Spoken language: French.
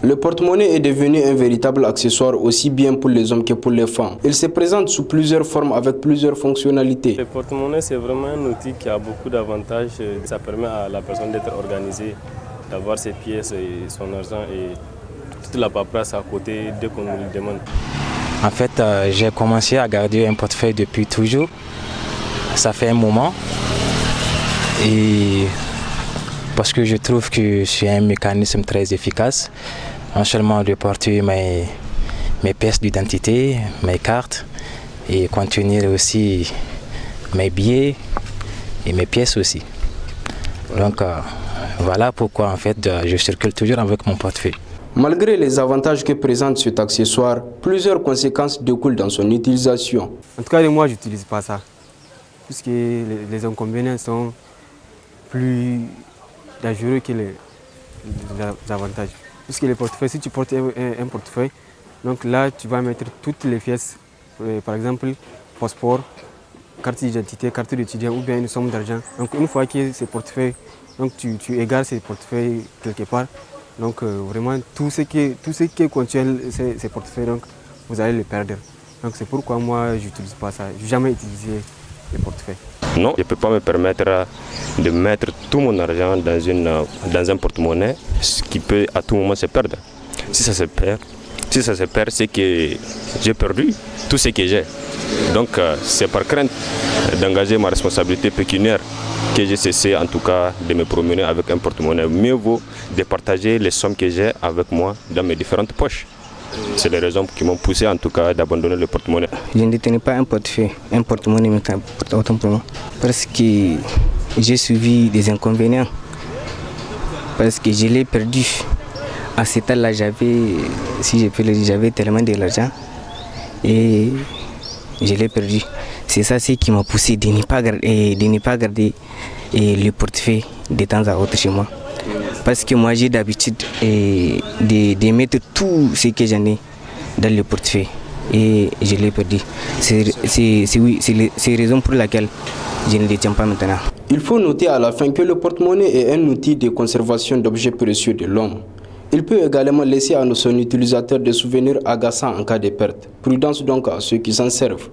Le porte-monnaie est devenu un véritable accessoire aussi bien pour les hommes que pour les femmes. Il se présente sous plusieurs formes avec plusieurs fonctionnalités. Le porte-monnaie, c'est vraiment un outil qui a beaucoup d'avantages. Ça permet à la personne d'être organisée, d'avoir ses pièces et son argent et toute la paperasse à côté dès qu'on nous le demande. En fait, j'ai commencé à garder un portefeuille depuis toujours. Ça fait un moment. Et parce que je trouve que c'est un mécanisme très efficace. Non seulement de porter mes pièces d'identité, mes cartes et contenir aussi mes billets et mes pièces aussi. Donc voilà pourquoi en fait je circule toujours avec mon portefeuille. Malgré les avantages que présente cet accessoire, plusieurs conséquences découlent dans son utilisation. En tout cas, moi je n'utilise pas ça. Puisque les inconvénients sont plus dangereux que les avantages. Puisque les portefeuilles, si tu portes un portefeuille, donc là tu vas mettre toutes les pièces, par exemple passeport, carte d'identité, carte d'étudiant ou bien une somme d'argent. Donc une fois que ces portefeuilles, donc tu égares ces portefeuilles quelque part, donc vraiment tout ce qui contient ces portefeuilles, donc vous allez les perdre. Donc c'est pourquoi moi je n'utilise pas ça, je n'ai jamais utilisé les portefeuilles. Non, je ne peux pas me permettre de mettre tout mon argent dans un porte-monnaie, ce qui peut à tout moment se perdre. Si ça se perd, c'est que j'ai perdu tout ce que j'ai. Donc c'est par crainte d'engager ma responsabilité pécuniaire que j'ai cessé en tout cas de me promener avec un porte-monnaie. Mieux vaut de partager les sommes que j'ai avec moi dans mes différentes poches. C'est les raisons qui m'ont poussé en tout cas d'abandonner le porte-monnaie. Je ne détenais pas un portefeuille, un porte-monnaie autant pour moi. Parce que j'ai suivi des inconvénients. Parce que je l'ai perdu. À cet âge-là, j'avais tellement de l'argent et je l'ai perdu. C'est ça qui m'a poussé de ne pas garder le portefeuille de temps à autre chez moi. Parce que moi j'ai d'habitude de mettre tout ce que j'en ai dans le portefeuille et je l'ai perdu. C'est la raison pour laquelle je ne le détiens pas maintenant. Il faut noter à la fin que le porte-monnaie est un outil de conservation d'objets précieux de l'homme. Il peut également laisser à son utilisateur des souvenirs agaçants en cas de perte. Prudence donc à ceux qui s'en servent.